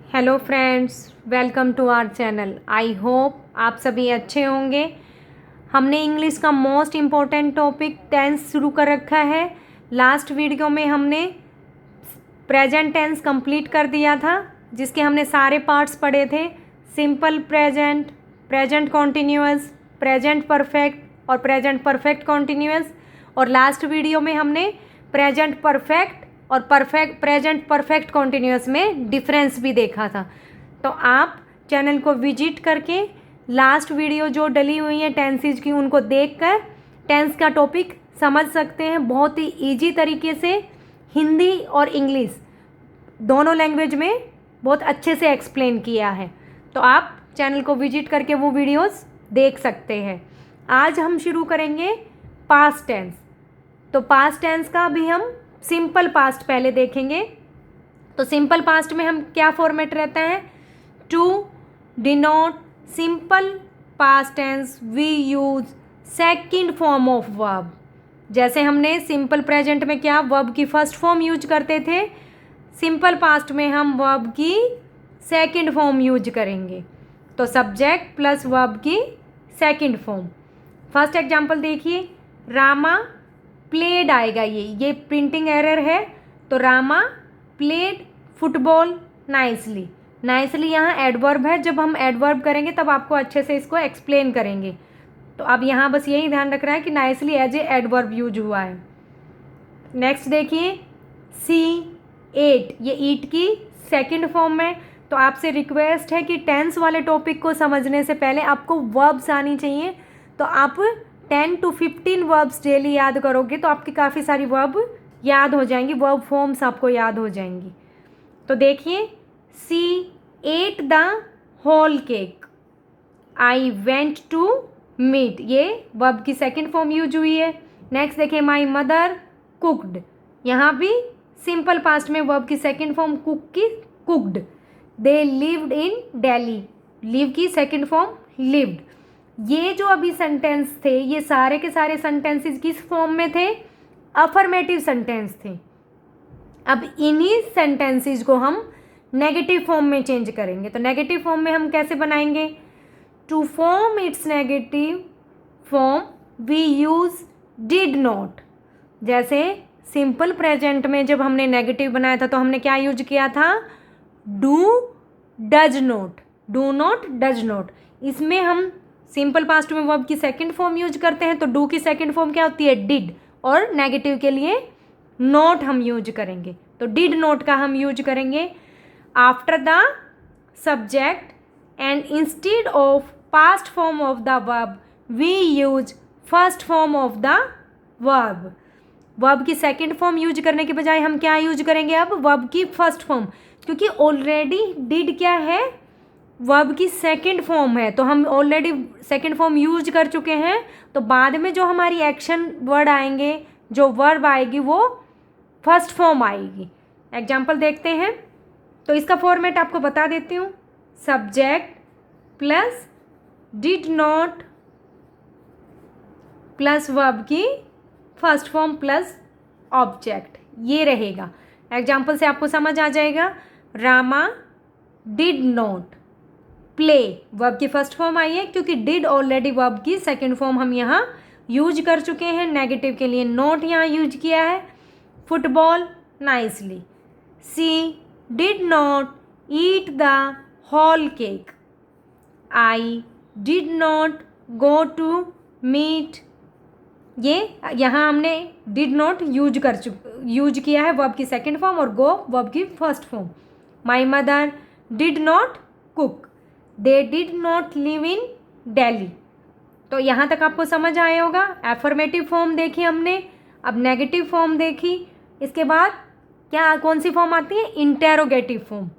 Hello friends, welcome to our channel. I hope आप सभी अच्छे होंगे। हमने इंग्लिश का मोस्ट इम्पॉर्टेंट टॉपिक टेंस शुरू कर रखा है। लास्ट वीडियो में हमने प्रेजेंट टेंस कंप्लीट कर दिया था, जिसके हमने सारे पार्ट्स पढ़े थे। Simple present, present continuous, present perfect और प्रेजेंट परफेक्ट कॉन्टिन्यूअस। और लास्ट वीडियो में हमने प्रेजेंट परफेक्ट और प्रेजेंट परफेक्ट कॉन्टिन्यूअस में डिफरेंस भी देखा था। तो आप चैनल को विजिट करके लास्ट वीडियो जो डली हुई है टेंसेज की, उनको देखकर टेंस का टॉपिक समझ सकते हैं। बहुत ही इजी तरीके से हिंदी और इंग्लिश दोनों लैंग्वेज में बहुत अच्छे से एक्सप्लेन किया है। तो आप चैनल को विजिट करके वो वीडियोस देख सकते हैं। आज हम शुरू करेंगे पास्ट टेंस। तो पास्ट टेंस का भी हम सिंपल पास्ट पहले देखेंगे। तो सिंपल पास्ट में हम क्या फॉर्मेट रहता है? To denote simple past tense we use second form of verb. जैसे हमने सिंपल प्रेजेंट में क्या वर्ब की फर्स्ट फॉर्म यूज करते थे, सिंपल पास्ट में हम वर्ब की सेकंड फॉर्म यूज करेंगे। तो सब्जेक्ट प्लस वर्ब की सेकंड फॉर्म। फर्स्ट एग्जांपल देखिए, रामा प्लेड आएगा। ये प्रिंटिंग एरर है। तो Rama played football nicely. Nicely यहाँ एडवर्ब है। जब हम एडवर्ब करेंगे तब आपको अच्छे से इसको एक्सप्लेन करेंगे। तो अब यहाँ बस यही ध्यान रख रहा है कि nicely as a adverb use हुआ है। नेक्स्ट देखिए, सी एट, ये ईट की सेकंड फॉर्म में। तो आपसे रिक्वेस्ट है कि टेंस वाले टॉपिक को समझने से पहले आपको वर्ब्स आनी चाहिए। तो आप 10 to 15 वर्ब्स डेली याद करोगे तो आपकी काफ़ी सारी वर्ब याद हो जाएंगी, वर्ब फॉर्म्स आपको याद हो जाएंगी। तो देखिए, she ate the whole cake, I went to meet, ये वर्ब की सेकंड फॉर्म यूज हुई है। नेक्स्ट देखिए, माई मदर कुकड, यहाँ भी सिंपल पास्ट में वर्ब की सेकंड फॉर्म कुक की cooked. They lived in Delhi, live की सेकंड फॉर्म लिव्ड। ये जो अभी सेंटेंस थे, ये सारे के सारे सेंटेंसेस किस फॉर्म में थे? अफर्मेटिव सेंटेंस थे। अब इन्हीं सेंटेंसेस को हम नेगेटिव फॉर्म में चेंज करेंगे। तो नेगेटिव फॉर्म में हम कैसे बनाएंगे? To form its negative form we use did not. जैसे सिंपल प्रेजेंट में जब हमने नेगेटिव बनाया था तो हमने क्या यूज किया था? Do does not, do not does not. इसमें हम सिंपल पास्ट में वर्ब की सेकंड फॉर्म यूज करते हैं। तो डू की सेकंड फॉर्म क्या होती है? डिड। और नेगेटिव के लिए नॉट हम यूज करेंगे। तो डिड नॉट का हम यूज करेंगे after the subject and instead of past form of the verb we use first form of the verb. Verb की सेकंड फॉर्म यूज करने के बजाय हम क्या यूज करेंगे? अब वर्ब की फर्स्ट फॉर्म, क्योंकि ऑलरेडी डिड क्या है? वर्ब की सेकंड फॉर्म है। तो हम ऑलरेडी सेकंड फॉर्म यूज कर चुके हैं। तो बाद में जो हमारी एक्शन वर्ड आएंगे, जो वर्ब आएगी, वो फर्स्ट फॉर्म आएगी। एग्जांपल देखते हैं। तो इसका फॉर्मेट आपको बता देती हूँ। Subject plus did not plus verb की फर्स्ट फॉर्म प्लस ऑब्जेक्ट, ये रहेगा। एग्जाम्पल से आपको समझ आ जाएगा। Rama did not play, verb की फर्स्ट फॉर्म आई है, क्योंकि डिड ऑलरेडी वर्ब की सेकंड फॉर्म हम यहाँ यूज कर चुके हैं। नेगेटिव के लिए नॉट यहाँ यूज किया है। Football nicely. She did not eat the whole cake, I did not go to meet. ये यहाँ हमने डिड नॉट यूज किया है वर्ब की सेकंड फॉर्म और गो वर्ब की first form. My mother did not cook, they did not live in Delhi. तो यहाँ तक आपको समझ आया होगा। एफर्मेटिव फॉर्म देखी हमने, अब नेगेटिव फॉर्म देखी। इसके बाद क्या कौन सी फॉर्म आती है? Interrogative form.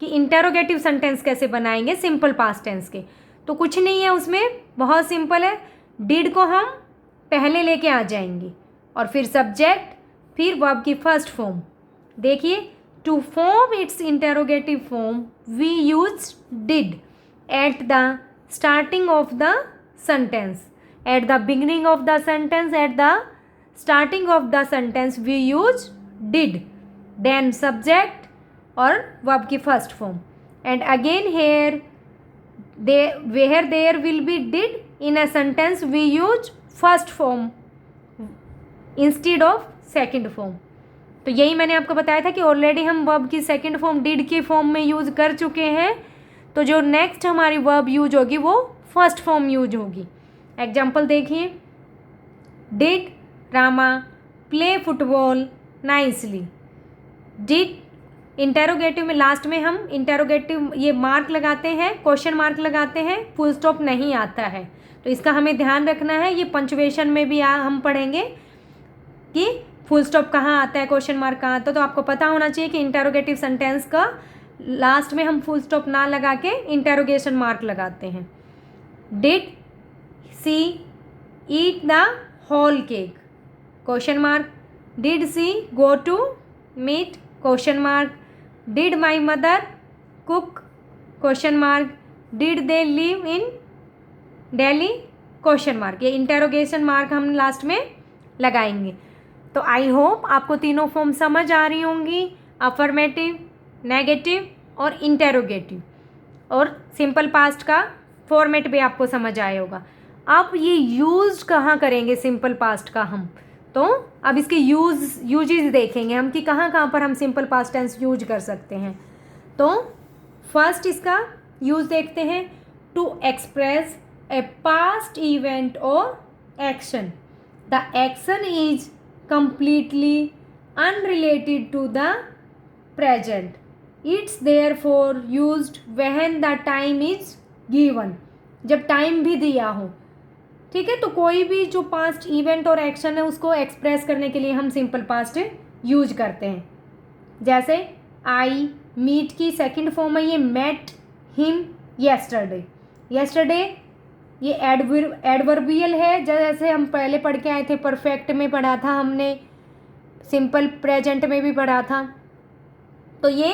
कि इंटेरोगेटिव सेंटेंस कैसे बनाएंगे सिंपल पास्ट टेंस के। तो कुछ नहीं है उसमें, बहुत सिंपल है। डिड को हम पहले लेके आ जाएंगे और फिर सब्जेक्ट, फिर वर्ब की फर्स्ट फॉर्म। देखिए, to form its interrogative form we use did at the starting of the sentence, at the beginning of the sentence, at the starting of the sentence we use did, then subject और verb की first form. And again here where there will be did in a sentence we use first form instead of second form. तो यही मैंने आपको बताया था कि already हम वर्ब की सेकंड फॉर्म डिड के फॉर्म में यूज़ कर चुके हैं, तो जो नेक्स्ट हमारी वर्ब यूज होगी वो फर्स्ट फॉर्म यूज होगी. एग्जाम्पल देखिए, did Rama play football nicely. Did interrogative में लास्ट में हम इंटेरोगेटिव ये मार्क लगाते हैं, क्वेश्चन मार्क लगाते हैं, फुल स्टॉप नहीं आता है, तो इसका हमें ध्यान रखना है. ये पंचुएशन में भी हम पढ़ेंगे कि फुल स्टॉप कहाँ आता है, क्वेश्चन मार्क कहाँ आता है. तो आपको पता होना चाहिए कि इंटेरोगेटिव सेंटेंस का लास्ट में हम फुल स्टॉप ना लगा के इंटेरोगेशन मार्क लगाते हैं. Did she eat the whole cake, question mark. Did she go to meet, question mark. Did my mother cook, question mark. Did they live in Delhi, question mark. ये interrogation mark हम last में लगाएंगे. तो I hope आपको तीनों form समझ आ रही होंगी, अफर्मेटिव, नेगेटिव और इंटेरोगेटिव. और सिंपल पास्ट का फॉर्मेट भी आपको समझ आया होगा. अब ये यूज कहाँ करेंगे सिंपल पास्ट का हम, तो अब इसके यूजेस देखेंगे हम कि कहाँ कहाँ पर हम सिंपल पास्ट टेंस यूज कर सकते हैं. तो फर्स्ट इसका यूज देखते हैं, to express a past event और action. The action is completely unrelated to the present. It's therefore used when the time is given. जब टाइम भी दिया हो, ठीक है. तो कोई भी जो पास्ट इवेंट और एक्शन है उसको एक्सप्रेस करने के लिए हम सिंपल पास्ट यूज करते हैं. जैसे आई मीट की सेकंड फॉर्म है ये मेट हिम येस्टरडे. येस्टरडे ये एडवर्बियल है, जैसे हम पहले पढ़ के आए थे, परफेक्ट में पढ़ा था हमने, सिंपल प्रेजेंट में भी पढ़ा था. तो ये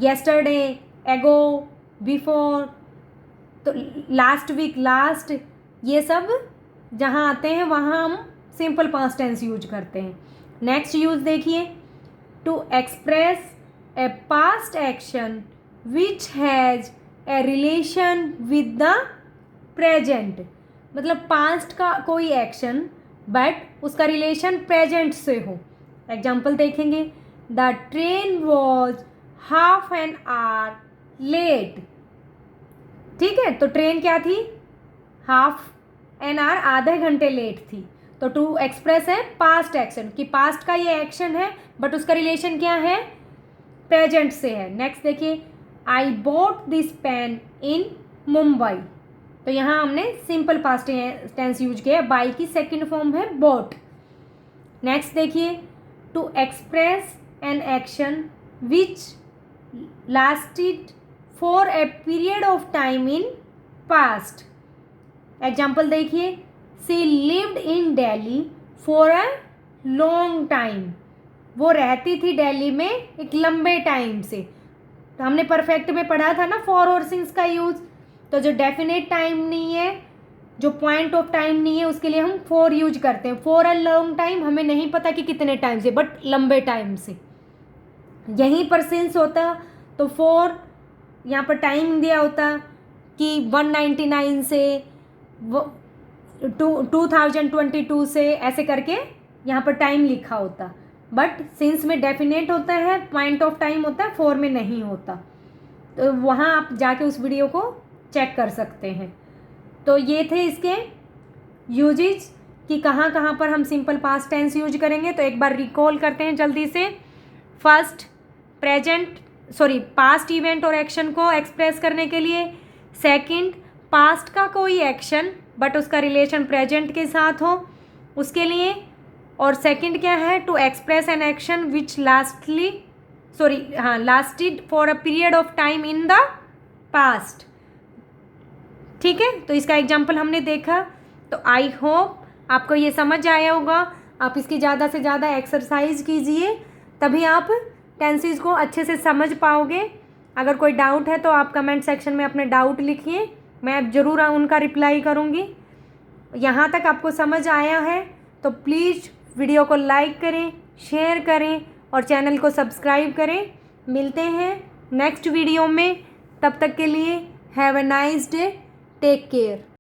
येस्टरडे, एगो, बिफोर, तो लास्ट वीक, लास्ट, ये सब जहाँ आते हैं वहाँ हम सिंपल पास्ट टेंस यूज करते हैं. नेक्स्ट यूज देखिए, to express a past action which has a relation with the present. मतलब पास्ट का कोई एक्शन बट उसका रिलेशन प्रेजेंट से हो. एग्जाम्पल देखेंगे, the train was half an hour late. ठीक है, तो ट्रेन क्या थी, हाफ एन आवर, आधे घंटे लेट थी. तो टू एक्सप्रेस है पास्ट एक्शन कि पास्ट का ये एक्शन है बट उसका रिलेशन क्या है, प्रेजेंट से है. नेक्स्ट देखिए, I bought this pain in Mumbai. तो यहाँ हमने सिंपल पास्ट टेंस यूज किया है, बाई की सेकंड फॉर्म है बॉट. नेक्स्ट देखिए, to express an action which lasted for a period of time in past. Example देखिए, she lived in Delhi for a long time. वो रहती थी दिल्ली में एक लंबे टाइम से. तो हमने परफेक्ट में पढ़ा था ना फॉर और सिंस का यूज़. तो जो डेफिनेट टाइम नहीं है, जो पॉइंट ऑफ टाइम नहीं है, उसके लिए हम फॉर यूज करते हैं. फॉर अ लॉन्ग टाइम, हमें नहीं पता कि कितने टाइम से, बट लंबे टाइम से. यहीं पर सिंस होता तो फॉर यहाँ पर टाइम दिया होता कि 199 से 2022 से, ऐसे करके यहाँ पर टाइम लिखा होता. बट सिंस में डेफिनेट होता है, पॉइंट ऑफ टाइम होता है, फॉर में नहीं होता. तो वहाँ आप जाके उस वीडियो को चेक कर सकते हैं. तो ये थे इसके यूजेज कि कहाँ कहाँ पर हम सिंपल पास्ट टेंस यूज करेंगे. तो एक बार रिकॉल करते हैं जल्दी से. फर्स्ट, पास्ट इवेंट और एक्शन को एक्सप्रेस करने के लिए. सेकंड, पास्ट का कोई एक्शन बट उसका रिलेशन प्रेजेंट के साथ हो, उसके लिए. और सेकंड क्या है, to express an action which lasted for a period of time in the past. ठीक है, तो इसका एग्जाम्पल हमने देखा. तो आई होप आपको ये समझ आया होगा. आप इसकी ज़्यादा से ज़्यादा एक्सरसाइज कीजिए, तभी आप टेंसेस को अच्छे से समझ पाओगे. अगर कोई डाउट है तो आप कमेंट सेक्शन में अपने डाउट लिखिए, मैं ज़रूर उनका रिप्लाई करूँगी. यहाँ तक आपको समझ आया है तो प्लीज़ वीडियो को लाइक करें, शेयर करें और चैनल को सब्सक्राइब करें. मिलते हैं नेक्स्ट वीडियो में। तब तक के लिए have a nice day, take care.